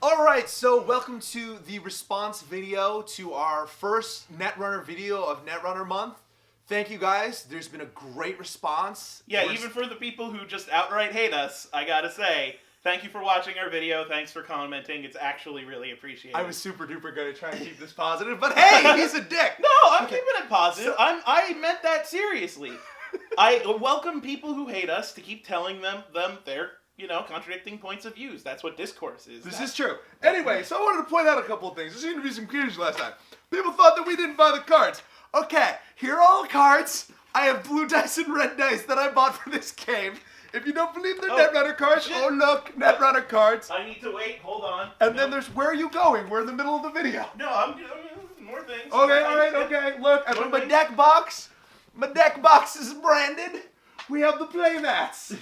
Alright, so welcome to the response video to our first Netrunner video of Netrunner Month. Thank you guys, there's been a great response. Yeah, even for the people who just outright hate us, I gotta say, thank you for watching our video, thanks for commenting, it's actually really appreciated. I was super duper good at trying to keep this positive, but hey, he's a dick! No, I'm keeping it positive. I meant that seriously. I welcome people who hate us to keep telling them their, contradicting points of views. That's what discourse is. This is true. Anyway, so I wanted to point out a couple of things. There seemed to be some confusion last time. People thought that we didn't buy the cards. Okay, here are all the cards. I have blue dice and red dice that I bought for this game. If you don't believe they're Netrunner cards, oh look, Netrunner cards. I need to wait, hold on. And then there's, where are you going? We're in the middle of the video. No, I'm more things. Okay, alright, okay. Look, I put my deck box. My deck box is branded. We have the playmats.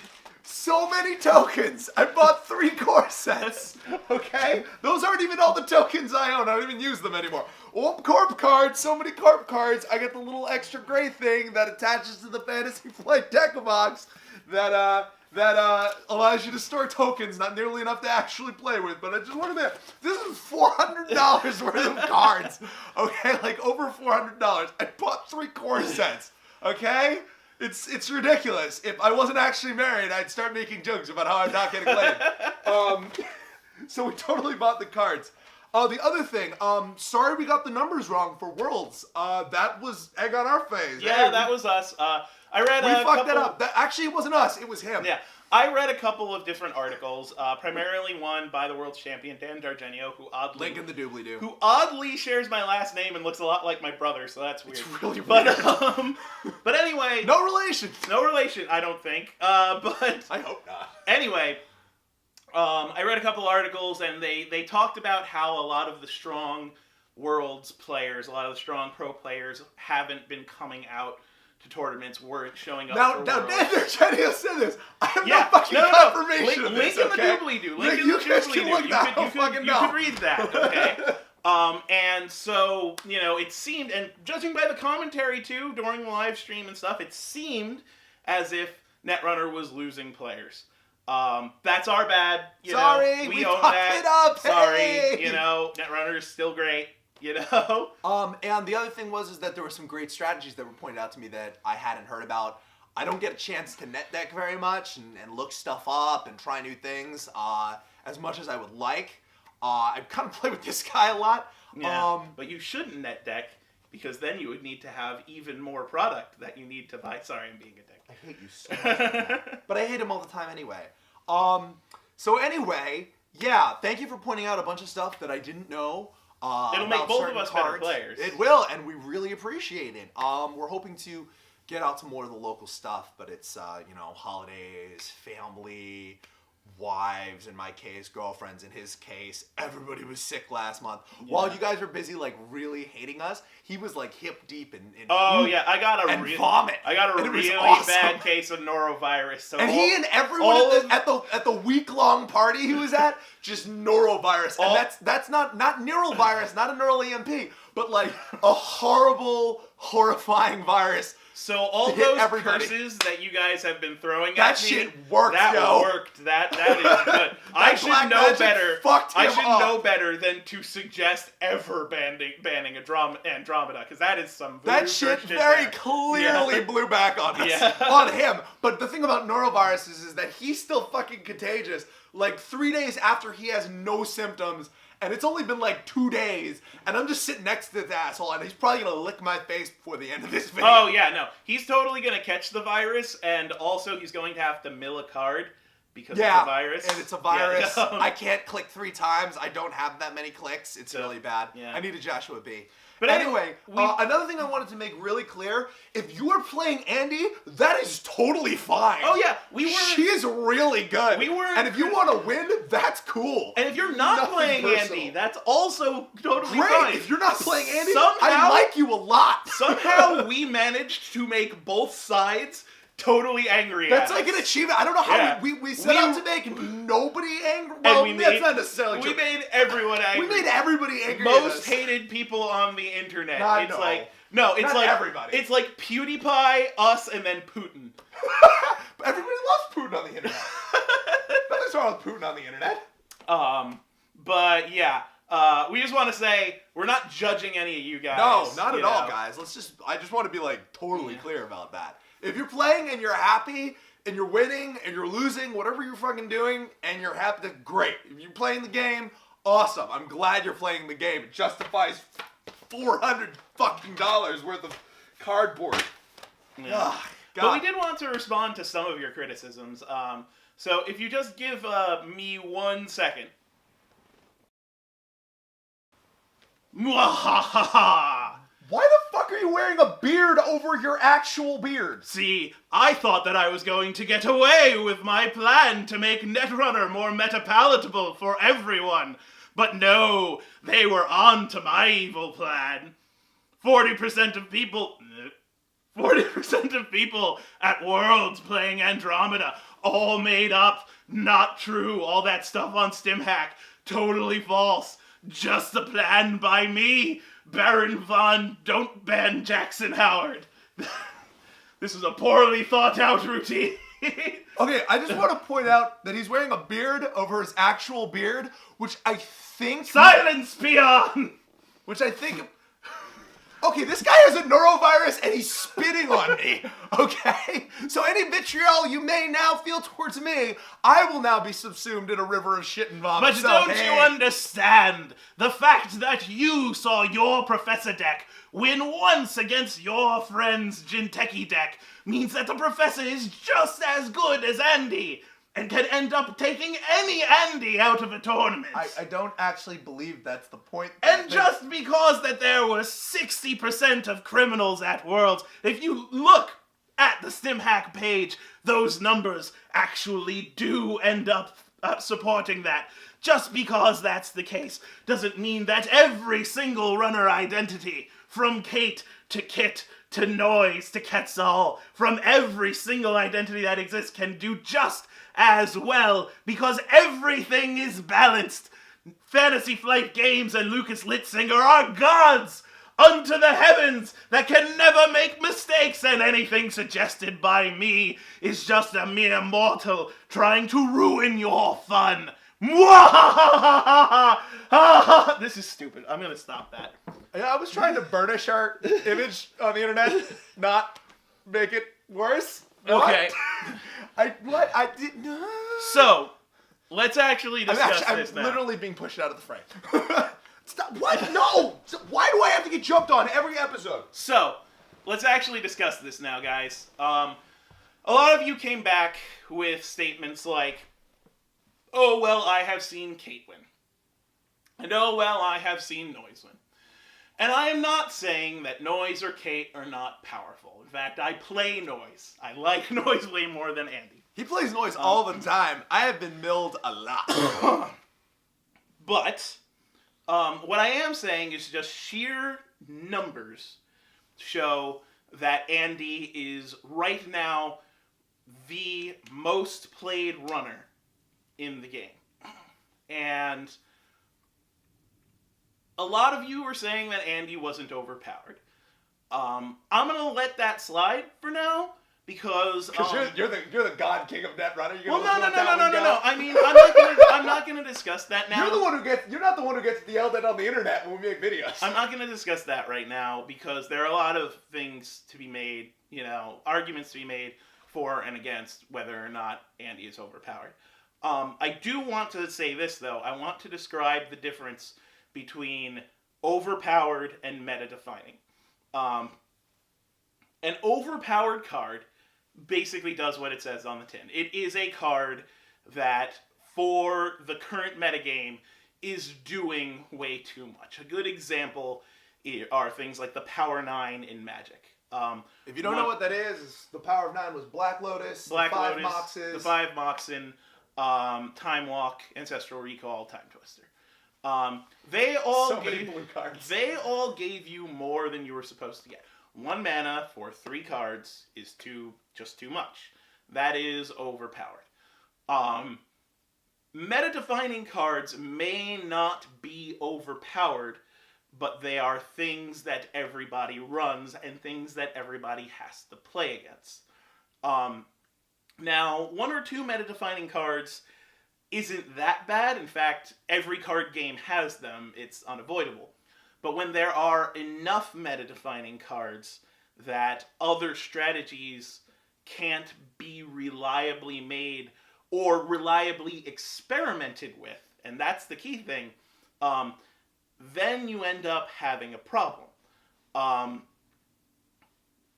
So many tokens. I bought 3 core sets. Okay? Those aren't even all the tokens I own. I don't even use them anymore. Oh, corp cards. So many corp cards. I get the little extra gray thing that attaches to the Fantasy Flight deck box that allows you to store tokens. Not nearly enough to actually play with, but I just wanted to. This is $400 worth of cards. Okay? Like over $400. I bought 3 core sets. Okay? It's ridiculous. If I wasn't actually married, I'd start making jokes about how I'm not getting laid. So we totally bought the cards. The other thing, sorry we got the numbers wrong for Worlds. That was egg on our face. Yeah, that was us. I read we fucked that up. Actually, it wasn't us. It was him. Yeah. I read a couple of different articles, primarily one by the world's champion, Dan Dargenio, who oddly... Link in the doobly-doo. Who oddly shares my last name and looks a lot like my brother, so that's weird. It's really weird. But anyway... No relation. No relation, I don't think. But... I hope not. Anyway, I read a couple articles, and they talked about how a lot of the strong Worlds players, a lot of the strong pro players haven't been coming out to tournaments, weren't showing up for Now, Worlds. Dan Dargenio said this. I have no fucking confirmation of this, Link in the doobly-doo. Link in the doobly-doo. You could read that, okay? And so, it seemed, and judging by the commentary, too, during the live stream and stuff, it seemed as if Netrunner was losing players. That's our bad. Sorry, we own fucked that. it up. Sorry, Hey! Netrunner is still great. And the other thing was that there were some great strategies that were pointed out to me that I hadn't heard about. I don't get a chance to net deck very much and look stuff up and try new things as much as I would like. I kind of play with this guy a lot. Yeah, but you shouldn't net deck because then you would need to have even more product that you need to buy. Sorry, I'm being a dick. I hate you so much. But I hate him all the time anyway. So anyway, yeah, thank you for pointing out a bunch of stuff that I didn't know. It'll make both of us better players. It will, and we really appreciate it. We're hoping to get out to more of the local stuff, but it's, holidays, family, wives, in my case, girlfriends, in his case. Everybody was sick last month. Yeah. While you guys were busy, really hating us, he was, hip deep in oh, yeah, I got a vomit. I got a really bad case of norovirus. So and he and everyone at the week-long party he was at, just norovirus. And that's not neural virus, not a neural EMP, but a horrible, horrifying virus. So all those curses that you guys have been throwing that at me, shit worked, that worked. That is good. I should know better. I should know better than to suggest ever banning Andromeda, because that is some that shit very clearly blew back on us, on him. But the thing about noroviruses is that he's still fucking contagious. 3 days after he has no symptoms. And it's only been 2 days, and I'm just sitting next to this asshole, and he's probably gonna lick my face before the end of this video. Oh yeah, no, he's totally gonna catch the virus, and also he's going to have to mill a card because it's a virus. And it's a virus. Yeah. I can't click 3 times. I don't have that many clicks. It's really bad. Yeah. I need a Joshua B. But anyway, another thing I wanted to make really clear, if you are playing Andy, that is totally fine. Oh yeah, she is really good. And if you want to win, that's cool. And if you're not playing Andy, that's also totally fine. If you're not playing Andy, I like you a lot. Somehow we managed to make both sides totally angry That's at us. An achievement. I don't know how we set out to make nobody angry. Well, that's not necessarily true. We made everyone angry. We made everybody angry. Most hated people on the internet. It's not everybody. It's like PewDiePie, us, and then Putin. Everybody loves Putin on the internet. Nothing's wrong with Putin on the internet. But yeah, we just want to say we're not judging any of you guys. No, not at all, guys. I just want to be like totally clear about that. If you're playing and you're happy and you're winning and you're losing, whatever you're fucking doing, and you're happy, that's great. If you're playing the game, awesome. I'm glad you're playing the game. It justifies $400 fucking worth of cardboard. Yeah. But we did want to respond to some of your criticisms. So if you just give me 1 second. Mwahaha! Why the fuck are you wearing a beard over your actual beard? See, I thought that I was going to get away with my plan to make Netrunner more meta-palatable for everyone. But no, they were on to my evil plan. 40% of people at Worlds playing Andromeda, all made up, not true, all that stuff on StimHack, totally false, just a plan by me, Baron von Don't Ban Jackson Howard. This is a poorly thought out routine. Okay, I just want to point out that he's wearing a beard over his actual beard, which I think... Silence, peon! Which I think... Okay, this guy has a neurovirus and he's spitting on me, okay? So any vitriol you may now feel towards me, I will now be subsumed in a river of shit and vomit. But don't you understand? The fact that you saw your Professor deck win once against your friend's Jinteki deck means that the Professor is just as good as Andy and can end up taking any Andy out of a tournament. I don't actually believe that's the point. And just because that there were 60% of criminals at Worlds, if you look at the StimHack page, those numbers actually do end up supporting that. Just because that's the case doesn't mean that every single runner identity, from Kate to Kit to Noise to Quetzal, from every single identity that exists can do just as well, because everything is balanced. Fantasy Flight Games and Lucas Litzinger are gods unto the heavens that can never make mistakes, and anything suggested by me is just a mere mortal trying to ruin your fun. This is stupid. I'm gonna stop that. Yeah, I was trying to burnish our image on the internet, not make it worse. Okay. I didn't. So, let's actually discuss I'm this now. literally being pushed out of the frame. Stop! What? No! Why do I have to get jumped on every episode? So, let's actually discuss this now, guys. A lot of you came back with statements like, "Oh well, I have seen Kate win," and "Oh well, I have seen Noise win." And I am not saying that Noise or Kate are not powerful. In fact, I play Noise. I like Noise way more than Andy. He plays Noise all the time. I have been milled a lot. But what I am saying is just sheer numbers show that Andy is right now the most played runner in the game. And a lot of you were saying that Andy wasn't overpowered. I'm gonna let that slide for now because you're the god king of Netrunner. No. I mean, I'm not gonna discuss that now. You're not the one who gets yelled at on the internet when we make videos. I'm not gonna discuss that right now because there are a lot of things to be made, arguments to be made for and against whether or not Andy is overpowered. I do want to say this though. I want to describe the difference between overpowered and meta-defining. An overpowered card basically does what it says on the tin. It is a card that, for the current metagame, is doing way too much. A good example are things like the Power 9 in Magic. If you don't know what that is, the Power of 9 was Black Lotus, the 5 Moxes, Time Walk, Ancestral Recall, Time Twister. They all gave you more than you were supposed to get. 1 mana for 3 cards is just too much. That is overpowered. Meta-defining cards may not be overpowered, but they are things that everybody runs and things that everybody has to play against. Now, 1 or 2 meta-defining cards isn't that bad. In fact, every card game has them. It's unavoidable. But when there are enough meta-defining cards that other strategies can't be reliably made or reliably experimented with, and that's the key thing, then you end up having a problem.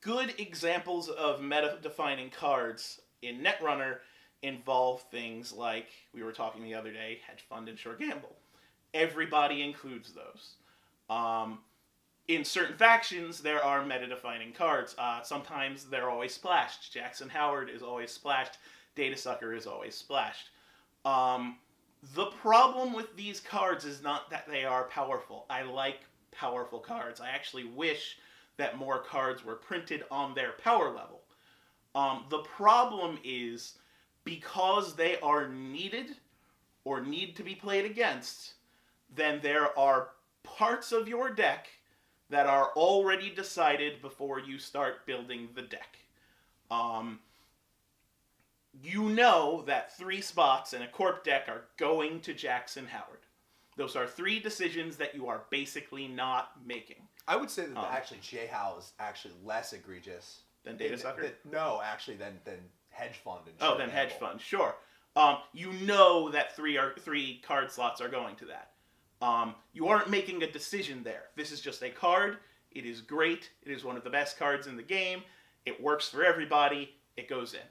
Good examples of meta-defining cards in Netrunner involve things like, we were talking the other day, hedge fund and short gamble. Everybody includes those. In certain factions, there are meta-defining cards. Sometimes they're always splashed. Jackson Howard is always splashed. Data Sucker is always splashed. The problem with these cards is not that they are powerful. I like powerful cards. I actually wish that more cards were printed on their power level. The problem is, because they are needed or need to be played against, then there are parts of your deck that are already decided before you start building the deck. You know that 3 spots in a corp deck are going to Jackson Howard. Those are 3 decisions that you are basically not making. I would say that actually J-How is actually less egregious than Data Sucker. No, actually, than hedge fund. And then hedge fund, sure. You know that 3 card slots are going to that. You aren't making a decision there. This is just a card. It is great. It is one of the best cards in the game. It works for everybody. It goes in.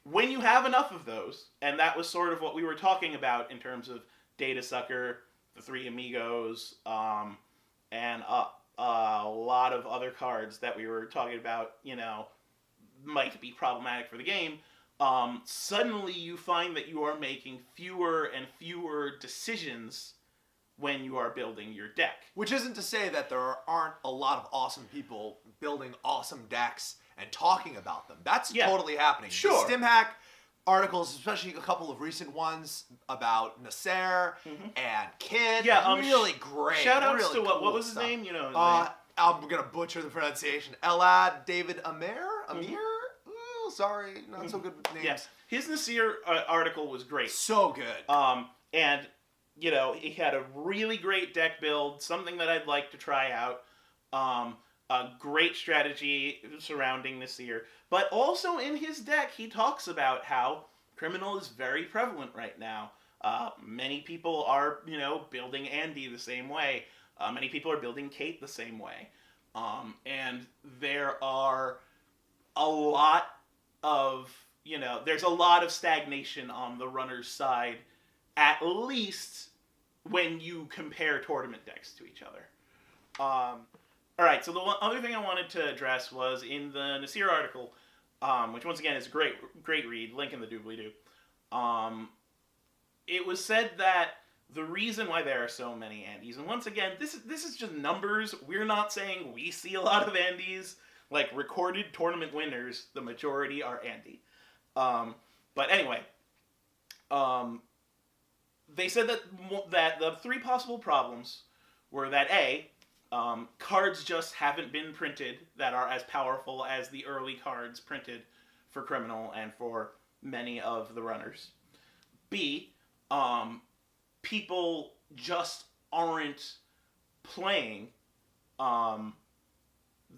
When you have enough of those, and that was sort of what we were talking about in terms of Data Sucker, the 3 Amigos, and a lot of other cards that we were talking about, might be problematic for the game, suddenly you find that you are making fewer and fewer decisions when you are building your deck. Which isn't to say that there aren't a lot of awesome people building awesome decks and talking about them. That's totally happening. Sure. The StimHack articles, especially a couple of recent ones about Nasser and Kid, really great. Shout outs really to what cool was his stuff. name? His name. I'm going to butcher the pronunciation. Elad David Amir? Ooh, sorry, not so good with names. Yes. His Nasir article was great. So good. And, he had a really great deck build, something that I'd like to try out. A great strategy surrounding Nasir. But also in his deck, he talks about how Criminal is very prevalent right now. Many people are, building Andy the same way. Many people are building Kate the same way. And there are a lot of, there's a lot of stagnation on the runner's side, at least when you compare tournament decks to each other. All right, so the other thing I wanted to address was in the Nasir article, which once again is a great read, link in the doobly-doo. It was said that the reason why there are so many Andys, and once again, this is just numbers. We're not saying we see a lot of Andys. Like recorded tournament winners, the majority are Andy. But anyway, they said that the 3 possible problems were that A, cards just haven't been printed that are as powerful as the early cards printed for Criminal and for many of the runners. B, people just aren't playing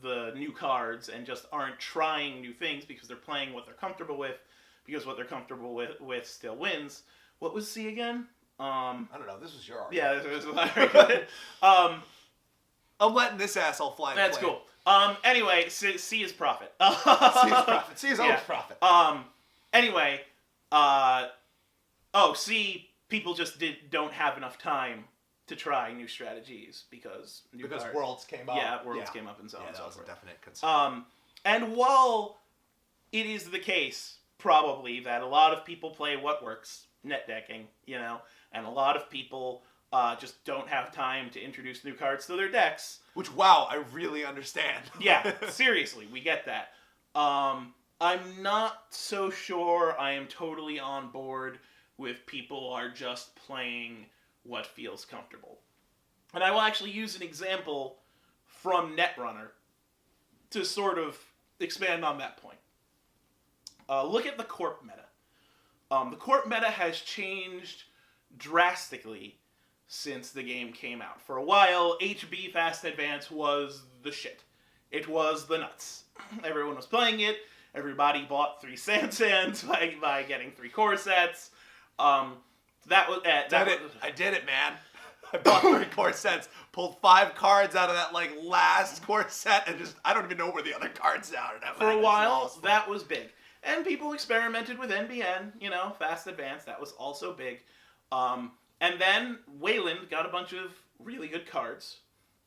the new cards and just aren't trying new things because they're playing what they're comfortable with, because what they're comfortable with still wins. What was C again? I don't know. This was your article. Yeah, this was very good. I'm letting this asshole fly. That's cool. Anyway, C is profit. C is profit. C is always profit. Anyway, C, people just don't have enough time to try new strategies because Worlds came up. Yeah, Worlds came up and so on and so that was forth. a definite concern. And while it is the case, probably, that a lot of people play what works, net decking, and a lot of people just don't have time to introduce new cards to their decks. Which, wow, I really understand. Yeah, seriously, we get that. I'm not so sure I am totally on board with people are just playing what feels comfortable. And I will actually use an example from Netrunner to sort of expand on that point. Look at the Corp meta. The Corp meta has changed drastically since the game came out. For a while, HB Fast Advance was the shit. It was the nuts. Everyone was playing it. Everybody bought 3 Sansans by getting 3 core sets. I did it, man. I bought 3 core sets, pulled 5 cards out of that last core set, and I don't even know where the other cards are. For a while, that was big. And people experimented with NBN, Fast Advance. That was also big. And then Wayland got a bunch of really good cards.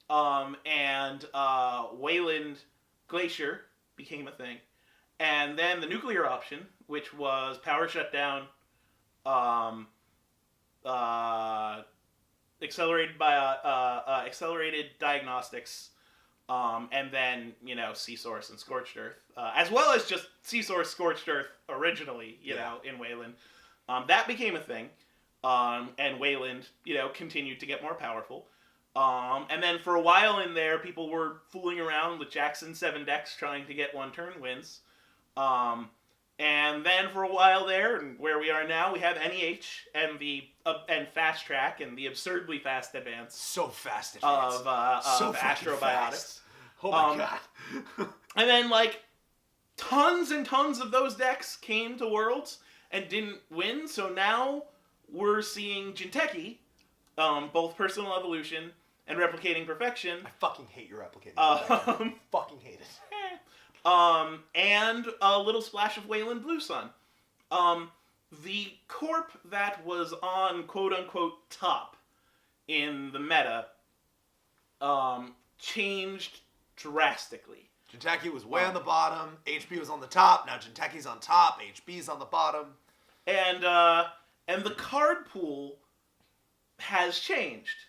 And Wayland Glacier became a thing. And then the nuclear option, which was power shutdown, accelerated diagnostics, and then Sea Source and Scorched Earth, as well as just Sea Source, Scorched Earth originally, in Wayland. That became a thing, and Wayland, continued to get more powerful. And then for a while in there, people were fooling around with Jackson 7 decks trying to get 1-turn wins. And then for a while there, and where we are now, we have NEH and Fast Track and the absurdly fast advance. So fast advance. Of Astrobiotics. Fast. Oh my god. And then tons and tons of those decks came to Worlds and didn't win. So now we're seeing Jinteki, both Personal Evolution and Replicating Perfection. I fucking hate your Replicating Perfection. Fucking hate it. And a little splash of Wayland Blue Sun. The corp that was on quote-unquote top in the meta changed drastically. Jinteki was way on the bottom, HB was on the top, now Jinteki's on top, HB's on the bottom. And the card pool has changed,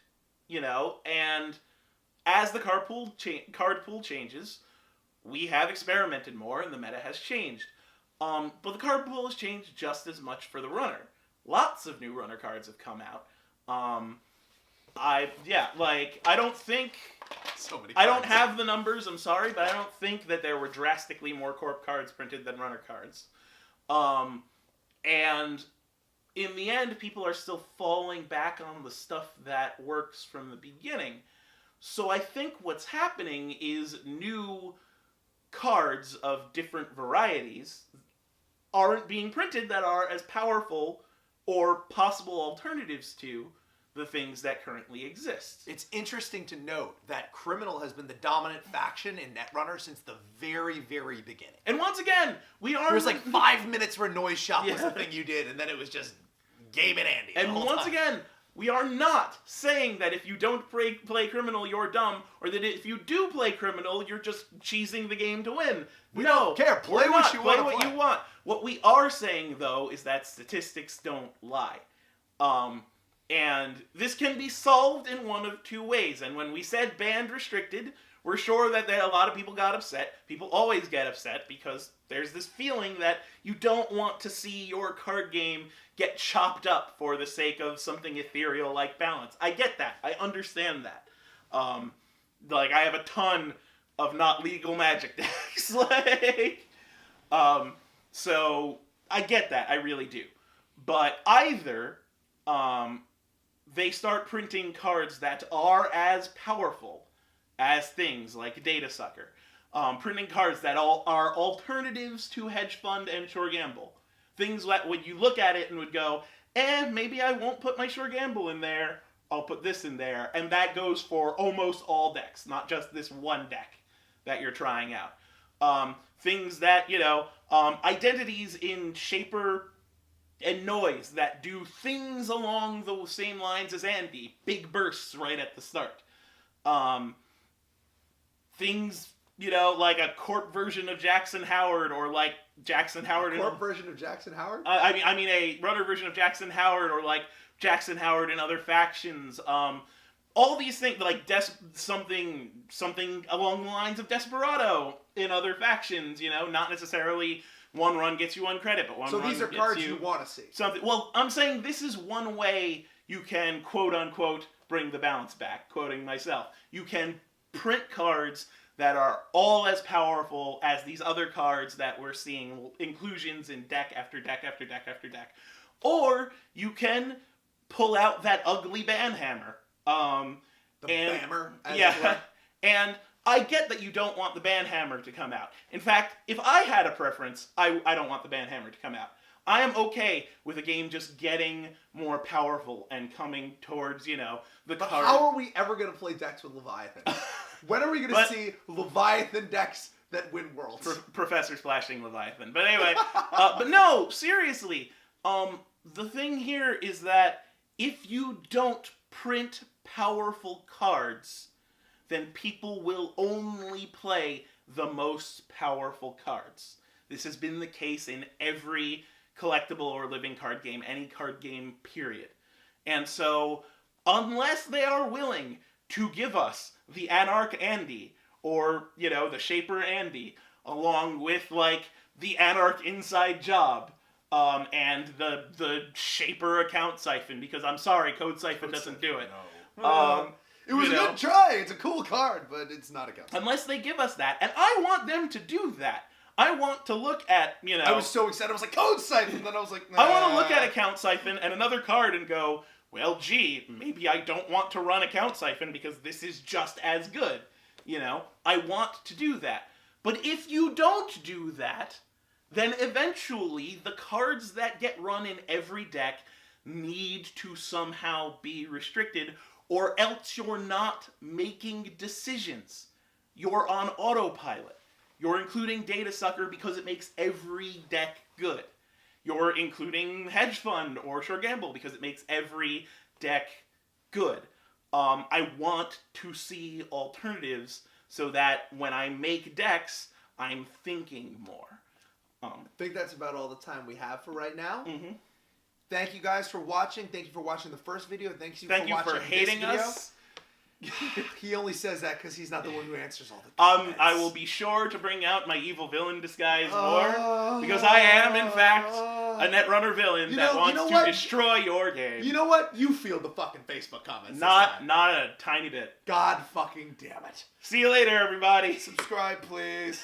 and as the card pool changes, we have experimented more, and the meta has changed. But the card pool has changed just as much for the runner. Lots of new runner cards have come out. I don't think... So many cards. I don't have the numbers, I'm sorry, but I don't think that there were drastically more Corp cards printed than runner cards. And in the end, people are still falling back on the stuff that works from the beginning. So I think what's happening is new cards of different varieties aren't being printed that are as powerful or possible alternatives to the things that currently exist. It's interesting to note that Criminal has been the dominant faction in Netrunner since the very, very beginning. And once again, there was 5 minutes where Noise Shop was the thing you did, and then it was just Game and Andy. And once again, we are not saying that if you don't play Criminal, you're dumb, or that if you do play Criminal, you're just cheesing the game to win. We don't care. Play what you want. What we are saying, though, is that statistics don't lie. And this can be solved in one of 2 ways. And when we said banned restricted, we're sure that a lot of people got upset. People always get upset because there's this feeling that you don't want to see your card game get chopped up for the sake of something ethereal like balance. I get that. I understand that. I have a ton of not legal Magic decks. So I get that. I really do. But either they start printing cards that are as powerful as things like Data Sucker. Printing cards that are alternatives to Hedge Fund and Sure Gamble. Things that when you look at it and would go, maybe I won't put my Sure Gamble in there, I'll put this in there. And that goes for almost all decks, not just this one deck that you're trying out. Things that, identities in Shaper and Noise that do things along the same lines as Andy. Big bursts right at the start. Things, like a Corp version of Jackson Howard, or like Jackson Howard. Corp version of Jackson Howard? I mean a runner version of Jackson Howard, or like Jackson Howard and other factions. All these things, like something along the lines of Desperado in other factions. Not necessarily one run gets you 1 credit, but one run gets you... So these are cards you want to see. Something. Well, I'm saying this is one way you can quote unquote bring the balance back. Quoting myself, you can print cards that are all as powerful as these other cards that we're seeing inclusions in deck after deck after deck after deck. Or you can pull out that ugly banhammer. The bammer, as it yeah, were. and I get that you don't want the banhammer to come out. In fact, if I had a preference, I don't want the banhammer to come out. I am okay with a game just getting more powerful and coming towards, the But card. how are we ever going to play decks with Leviathan? When are we going to see Leviathan decks that win worlds? Professor splashing Leviathan. But anyway, but no, seriously. The thing here is that if you don't print powerful cards, then people will only play the most powerful cards. This has been the case in every collectible or living card game, any card game, period. And so, unless they are willing to give us the Anarch Andy, or, the Shaper Andy, along with, the Anarch Inside Job, and the Shaper Account Siphon, because I'm sorry, Code Siphon doesn't do it. No. It was a good try. It's a cool card, but it's not a card. Unless they give us that. And I want them to do that. I want to look at, I was so excited. I was like, Code Siphon! And then I was like, nah. I want to look at Account Siphon and another card and go, well, gee, maybe I don't want to run Account Siphon because this is just as good. I want to do that. But if you don't do that, then eventually the cards that get run in every deck need to somehow be restricted, or else you're not making decisions. You're on autopilot. You're including Data Sucker because it makes every deck good. You're including Hedge Fund or Sure Gamble because it makes every deck good. I want to see alternatives so that when I make decks, I'm thinking more. I think that's about all the time we have for right now. Mm-hmm. Thank you guys for watching. Thank you for watching the first video. Thank you for hating this video. us. He only says that because he's not the one who answers all the comments. I will be sure to bring out my evil villain disguise more, because I am, in fact, a Netrunner villain that wants to destroy your game. You know what? You feel the fucking Facebook comments. Not a tiny bit. God fucking damn it. See you later, everybody. Subscribe, please.